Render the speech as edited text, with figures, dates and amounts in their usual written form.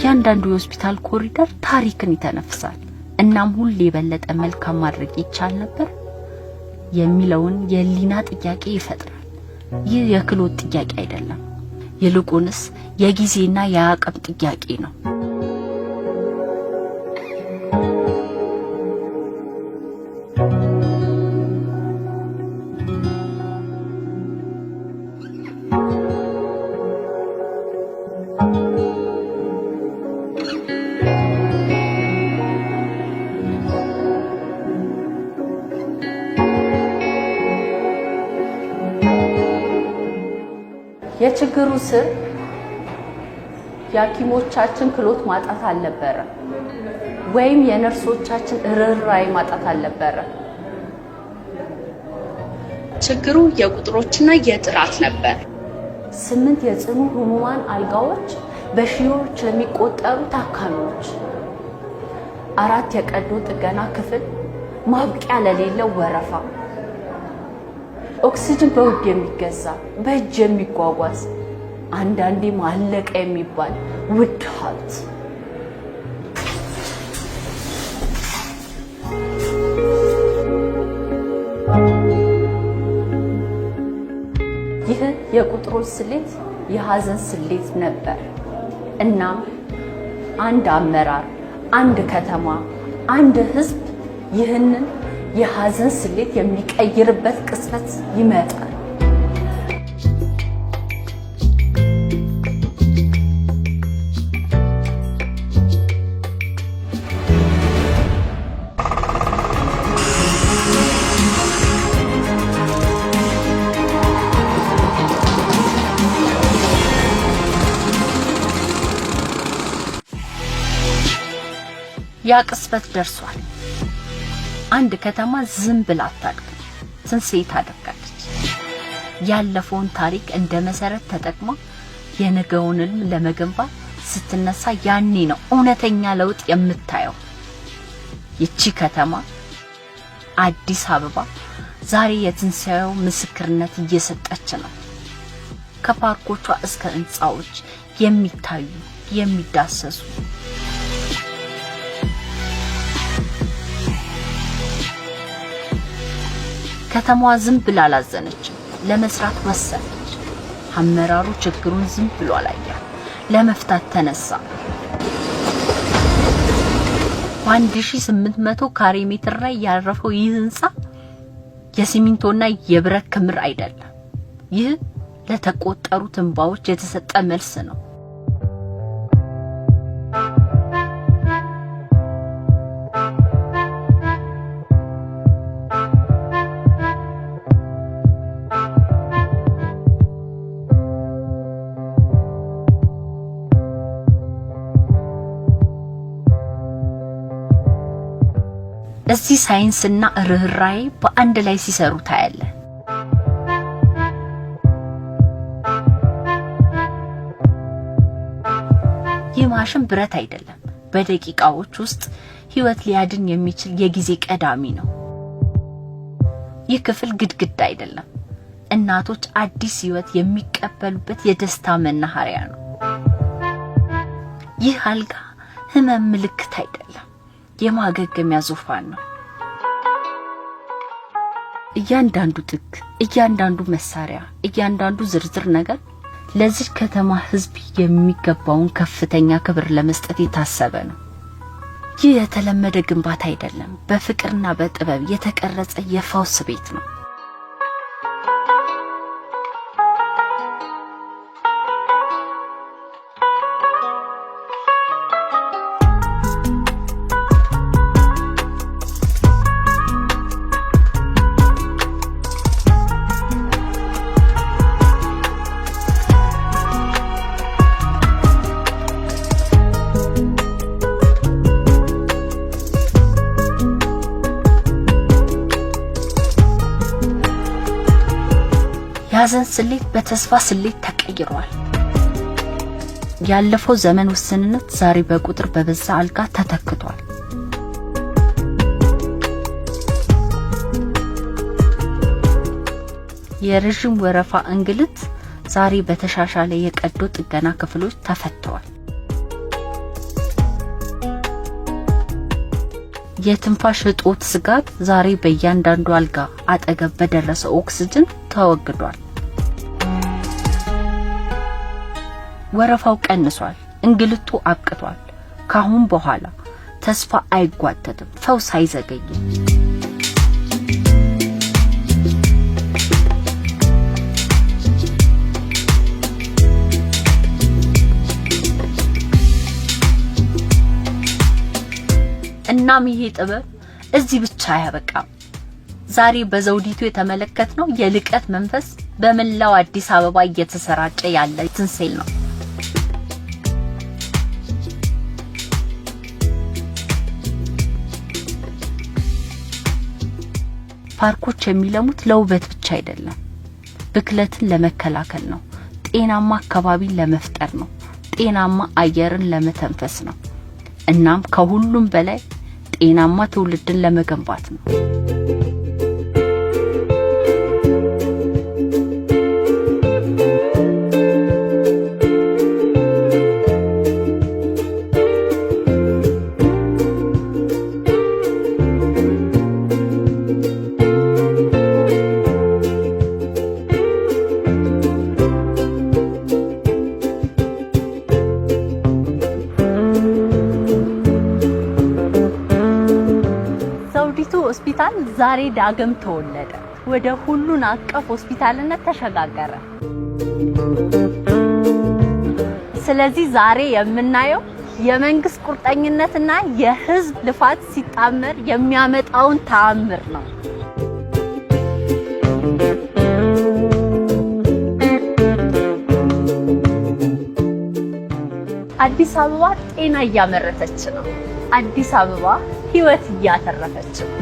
ያንዳንዱ የሆስፒታል ኮሪደር ታሪክን ይተነፍሳል። እናም ሁሌ የበለጠ መልካም ማድረግ ይቻል ነበር የሚለውን የሊና ጥያቄ ይፈጥራል። ይህ የክሎት ጥያቄ አይደለም፣ ይልቁንስ የጊዜና የአቅም ጥያቄ ነው። የችግሩ ስር የሐኪሞቻችን ክሎት ማጣት አልነበረ ወይም የነርሶቻችን ርህራሄ ማጣት አልነበረ። ችግሩ የቁጥሮችና የጥራት ነበር። 8 የጽኑ ህሙማን አልጋዎች በሺዎች ለሚቆጠሩ ታካሚዎች፣ 4 የቀዶ ጥገና ክፍል ማብቂያ ለሌለው ወረፋ፣ ኦክሲጅን በውድ የሚገዛ በእጅ የሚጓጓዝ አንዳንዴ ማለቀ የሚባል ውድ ሀብት። ይህ የቁጥሮች ስሌት የሀዘን ስሌት ነበር። እናም አንድ አመራር፣ አንድ ከተማ፣ አንድ ህዝብ ይህንን የሀዘን ስሌት የሚቀይርበት ቅጽበት ይመጣል። ያ ቅጽበት ደርሷል። አንድ ከተማ ዝም ብላ አታድግም፣ ትንሣኤ ታደርጋለች። ያለፈውን ታሪክ እንደ መሰረት ተጠቅማ የነገውን ህልም ለመገንባት ስትነሳ ያኔ ነው እውነተኛ ለውጥ የምታየው። ይቺ ከተማ አዲስ አበባ ዛሬ የትንሣኤው ምስክርነት እየሰጠች ነው። ከፓርኮቿ እስከ ህንጻዎች የሚታዩ የሚዳሰሱ ከተማዋ ዝም ብላ አላዘነችም፣ ለመስራት ወሰነች። አመራሩ ችግሩን ዝም ብሎ አላየም፣ ለመፍታት ተነሳ። በ1800 ካሬ ሜትር ላይ ያረፈው ይህ ህንጻ የሲሚንቶና የብረት ክምር አይደለም። ይህ ለተቆጠሩት እንባዎች የተሰጠ መልስ ነው። እዚህ ሳይንስና ርህራሄ በአንድ ላይ ሲሰሩ ታያለ። ይህ ማሽን ብረት አይደለም፣ በደቂቃዎች ውስጥ ህይወት ሊያድን የሚችል የጊዜ ቀዳሚ ነው። ይህ ክፍል ግድግዳ አይደለም፣ እናቶች አዲስ ህይወት የሚቀበሉበት የደስታ መናኸሪያ ነው። ይህ አልጋ ህመም ምልክት አይደለም፣ የማገገሚያ ዙፋን ነው። እያንዳንዱ ጥግ፣ እያንዳንዱ መሳሪያ፣ እያንዳንዱ ዝርዝር ነገር ለዚህ ከተማ ህዝብ የሚገባውን ከፍተኛ ክብር ለመስጠት የታሰበ ነው። ይህ የተለመደ ግንባታ አይደለም፣ በፍቅርና በጥበብ የተቀረጸ የፈውስ ቤት ነው። የሀዘን ስሌት በተስፋ ስሌት ተቀይሯል። ያለፈው ዘመን ውስንነት ዛሬ በቁጥር በበዛ አልጋ ተተክቷል። የረጅም ወረፋ እንግልት ዛሬ በተሻሻለ የቀዶ ጥገና ክፍሎች ተፈተዋል። የትንፋሽ እጦት ስጋት ዛሬ በእያንዳንዱ አልጋ አጠገብ በደረሰ ኦክሲጅን ተወግዷል። ወረፋው ቀንሷል። እንግልቱ አብቅቷል። ካሁን በኋላ ተስፋ አይጓተትም፣ ፈውስ አይዘገይም። እናም ይሄ ጥበብ እዚህ ብቻ አያበቃም። ዛሬ በዘውዲቱ የተመለከትነው የልቀት መንፈስ በመላው አዲስ አበባ እየተሰራጨ ያለ ትንሴል ነው። ፓርኮች የሚለሙት ለውበት ብቻ አይደለም፣ ብክለትን ለመከላከል ነው። ጤናማ አካባቢን ለመፍጠር ነው። ጤናማ አየርን ለመተንፈስ ነው። እናም ከሁሉም በላይ ጤናማ ትውልድን ለመገንባት ነው። ሆስፒታል ዛሬ ዳግም ተወለደ፣ ወደ ሁሉን አቀፍ ሆስፒታልነት ተሸጋገረ። ስለዚህ ዛሬ የምናየው የመንግስት ቁርጠኝነትና የህዝብ ልፋት ሲጣመር የሚያመጣውን ተአምር ነው። አዲስ አበባ ጤና እያመረተች ነው። አዲስ አበባ ህይወት እያተረፈች ነው።